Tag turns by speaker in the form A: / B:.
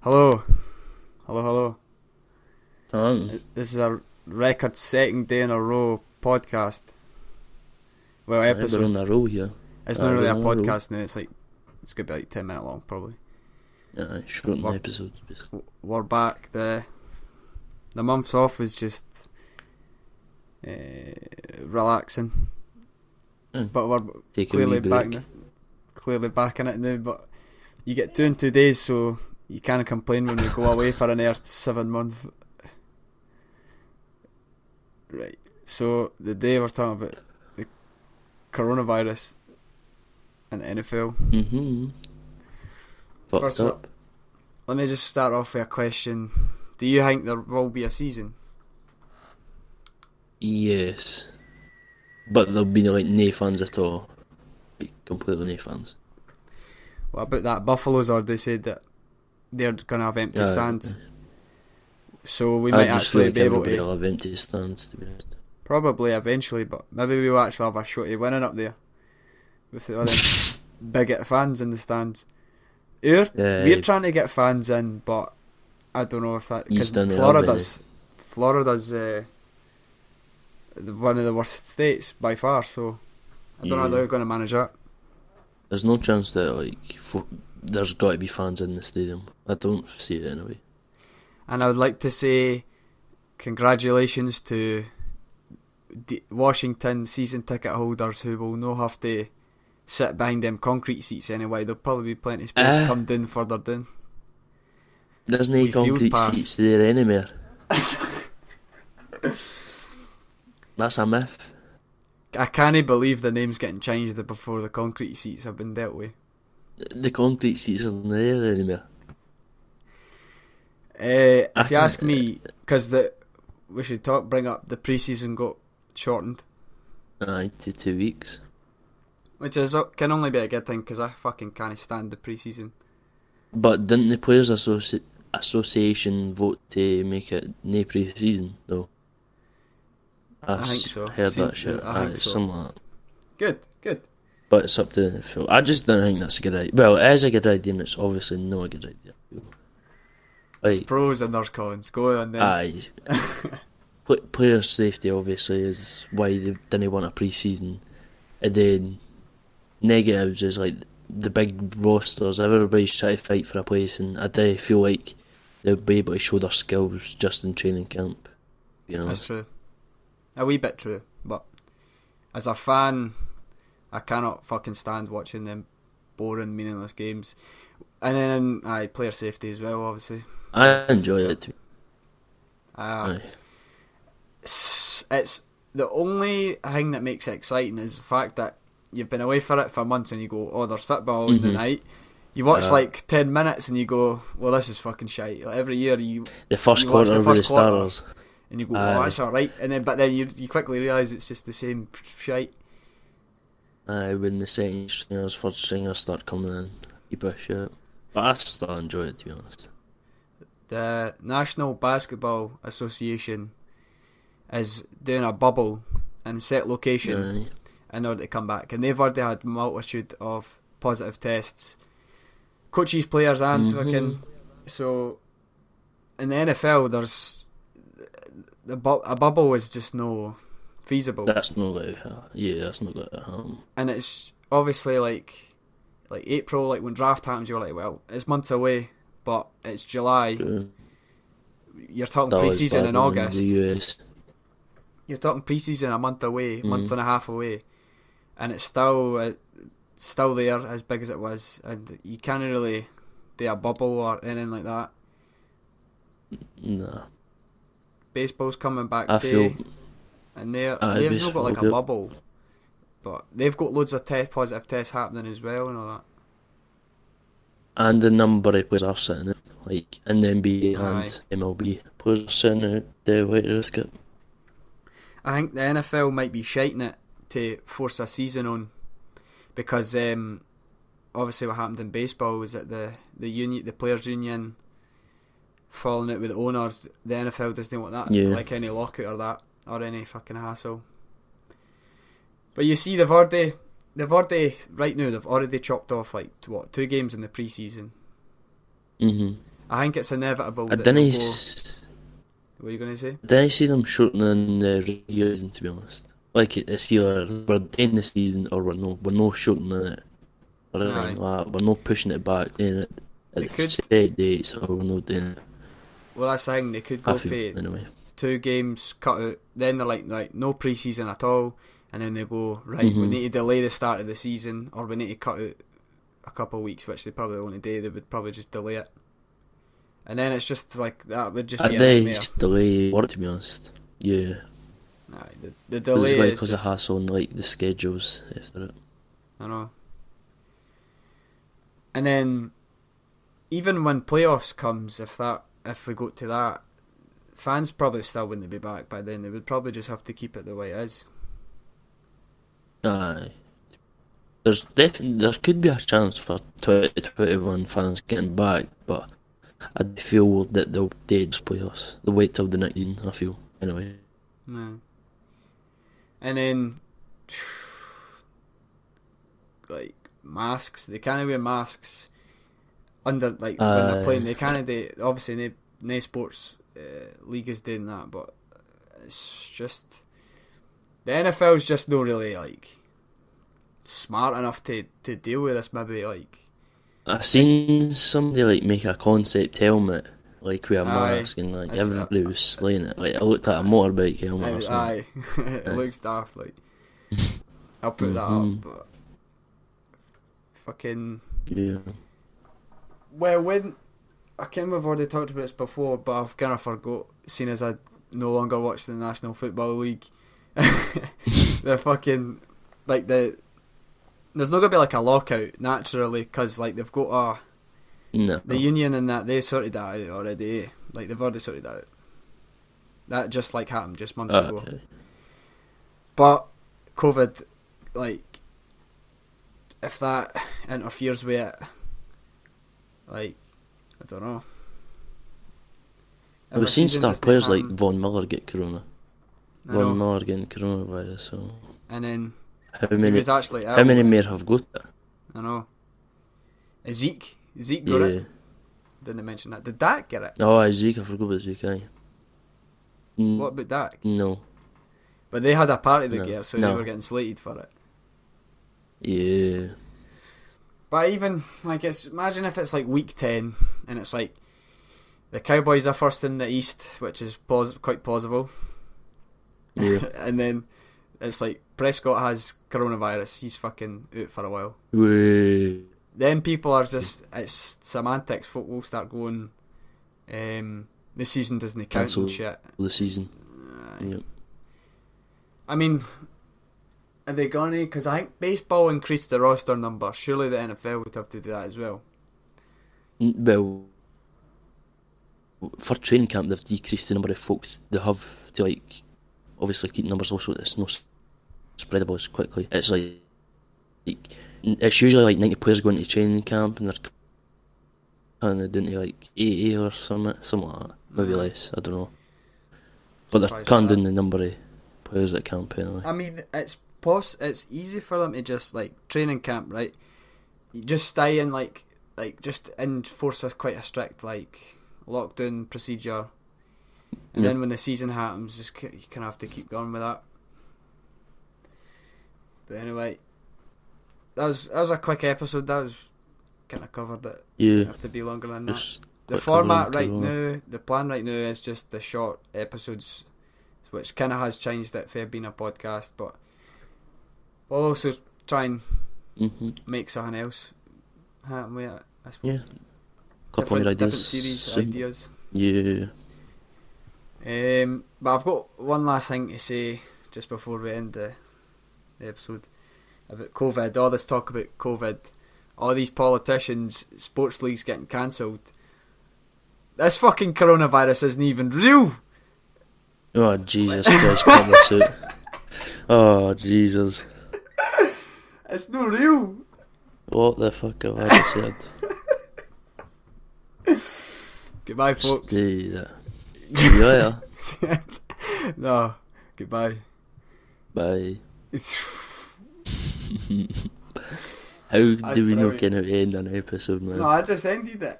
A: Hello. Hello. This is a record second day in a row podcast. Well, episode.
B: We're on a roll here.
A: It's not really a podcast now, it's going to be like 10 minutes long probably.
B: Yeah, shortened episodes basically.
A: We're back. The months off was just relaxing. But we're clearly back in it now, but you get 2 in 2 days, so you can't complain when we go away for an Earth 7 month. Right, so the day we're talking about the coronavirus and the NFL.
B: Fucked up.
A: Let me just start off with a question. Do you think there will be a season?
B: Yes. But there'll be no fans at all. Be completely no fans.
A: What about that? Buffalo's already said that they're going to have empty stands. So we might actually be able to...
B: will have empty stands, to be honest.
A: Probably eventually, but maybe we'll actually have a shot of winning up there. With the other bigot fans in the stands. We're trying to get fans in, but I don't know if that... Because Florida's one of the worst states by far, so I don't know how they're going to manage that.
B: There's no chance that there's got to be fans in the stadium. I don't see it anyway.
A: And I would like to say congratulations to Washington season ticket holders who will not have to sit behind them concrete seats anyway. There'll probably be plenty of space come down further down.
B: There's no concrete seats there anymore. That's a myth.
A: I can't believe the name's getting changed before the concrete seats have been dealt with.
B: The concrete seats aren't there anymore.
A: If you ask me, because we should bring up the pre-season got shortened.
B: Aye, to 2 weeks.
A: Which can only be a good thing, because I fucking can't stand the pre-season.
B: But didn't the Players Association vote to make it no pre-season, though?
A: I think so.
B: Heard that shit.
A: I think
B: it's
A: so.
B: something like that.
A: Good.
B: But it's up to the film. I just don't think that's a good idea. Well, it is a good idea, and it's obviously not a good idea.
A: There's pros and there's cons. Go on then.
B: Aye. Player safety obviously is why they didn't want a pre-season. And then negatives is like the big rosters. Everybody's trying to fight for a place, and I do feel like they'll be able to show their skills just in training camp. You know,
A: that's true. A wee bit true, but as a fan, I cannot fucking stand watching them boring, meaningless games. And then player safety as well, obviously.
B: I enjoy it too.
A: It's the only thing that makes it exciting is the fact that you've been away for it for months and you go, oh, there's football in the night. You watch like 10 minutes and you go, well, this is fucking shite. Like, every year the
B: first quarter with the Stars.
A: And you go, oh, that's alright. And then, but then you quickly realise it's just the same shite.
B: When the second stringers, first stringers start coming in, you push it. But I still enjoy it, to be honest.
A: The National Basketball Association is doing a bubble in a set location in order to come back. And they've already had multitude of positive tests. Coaches, players and fucking... So, in the NFL, there's... a bubble is just no feasible.
B: That's not going to happen.
A: And it's obviously like April, like when draft happens, you're like, well, it's months away, but it's July.
B: True.
A: You're talking pre-season in August.
B: In the US.
A: You're talking pre-season a month away, month and a half away, and it's still there as big as it was, and you can't really do a bubble or anything like that.
B: Nah.
A: Baseball's coming back
B: too,
A: and they've not got like a bubble, but they've got loads of positive tests happening as well and all that.
B: And the number of players are sitting out, like in the NBA and MLB, players are sitting out the way to risk it.
A: I think the NFL might be shiting it to force a season on, because obviously what happened in baseball was that the players' union falling out with the owners. The NFL doesn't want that, like any lockout or that, or any fucking hassle. But you see, they've already right now they've already chopped off like 2 games in the pre-season.
B: Mhm.
A: I think it's inevitable
B: I
A: that
B: didn't.
A: they'll go. What are you going to say?
B: Didn't see them shortening the regular season, to be honest. Like it's either we're in the season or we're no shortening it or anything like that. We're not pushing it back in it at the set dates, or we're not doing it.
A: Well, that's the thing. They could go for
B: anyway.
A: 2 games cut out. Then they're like no pre-season at all, and then they go right. We need to delay the start of the season, or we need to cut out a couple of weeks, which they probably won't do. They would probably just delay it. And then it's just like that would just be a nightmare.
B: Delay work, to be honest. Yeah.
A: The delay is
B: because of hassle on like the schedules after it.
A: I know. And then even when playoffs comes, if we go to that, fans probably still wouldn't be back by then. They would probably just have to keep it the way it is.
B: Aye. There could be a chance for 2021 fans getting back, but I feel that they'll just playoffs. They'll wait till the 19, I feel, anyway.
A: No. And then, like, masks. They can't wear masks under, like, when they're playing. They can't do, obviously, no sports league is doing that, but it's just, the NFL's just not really, like, smart enough to deal with this, maybe, like.
B: I've seen somebody like make a concept helmet like with a mask, and like everybody was slaying it. Like it looked like a motorbike helmet or something.
A: It looks daft. Like I'll put that up, but fucking
B: yeah.
A: Well, when I can't remember if I've already talked about this before, but I've kind of forgot, seeing as I no longer watch the National Football League. The fucking like there's not going to be like a lockout naturally, because like they've got the union and that, they sorted that out already. Like they've already sorted that out. That just like happened just months ago. Okay. But COVID, like if that interferes with it, like I don't know.
B: We've seen star players like Von Miller get corona. Von Miller getting coronavirus. So.
A: And then.
B: How many more have got it?
A: I know. Zeke got it. Didn't mention that. Did Dak get it?
B: Oh, Zeke, I forgot about Zeke. Aye.
A: What about Dak?
B: No.
A: But they had a party together, so they were getting slated for it.
B: Yeah.
A: But even like imagine if it's like week 10 and it's like the Cowboys are first in the East, which is quite plausible.
B: Yeah.
A: And then it's like Prescott has coronavirus. He's fucking out for a while.
B: Wait.
A: Then people are just, it's semantics. Folk will start going, the season doesn't count and shit.
B: The season. Yep.
A: I mean, are they going to? Because I think baseball increased the roster number. Surely the NFL would have to do that as well.
B: Well, for training camp, they've decreased the number of folks they have to like obviously keep numbers low so it's no spreadable as quickly. It's like it's usually like 90 players going to training camp and they're kind of down to like 80 or something like that. Maybe less, I don't know. But they're cutting down the number of players at camp anyway.
A: I mean, it's easy for them to just like training camp, right? You just stay in like just enforce quite a strict like lockdown procedure, and then when the season happens, just you kind of have to keep going with that. But anyway, that was a quick episode. That was kind of covered it.
B: Yeah,
A: didn't have to be longer than that. The format right now, the plan right now is just the short episodes, which kind of has changed it for being a podcast, but we'll also try and make something else happen with it. I suppose.
B: Yeah, couple of ideas.
A: Different series ideas.
B: Yeah.
A: But I've got one last thing to say just before we end the episode about COVID. All this talk about COVID, all these politicians, sports leagues getting cancelled. This fucking coronavirus isn't even real.
B: Oh Jesus Christ! Cut this out. Oh Jesus!
A: It's not real.
B: What the fuck have I just said?
A: Goodbye, folks.
B: Yeah. Yeah.
A: No. Goodbye.
B: Bye. How do we not get out end an episode, man?
A: No, I just ended it.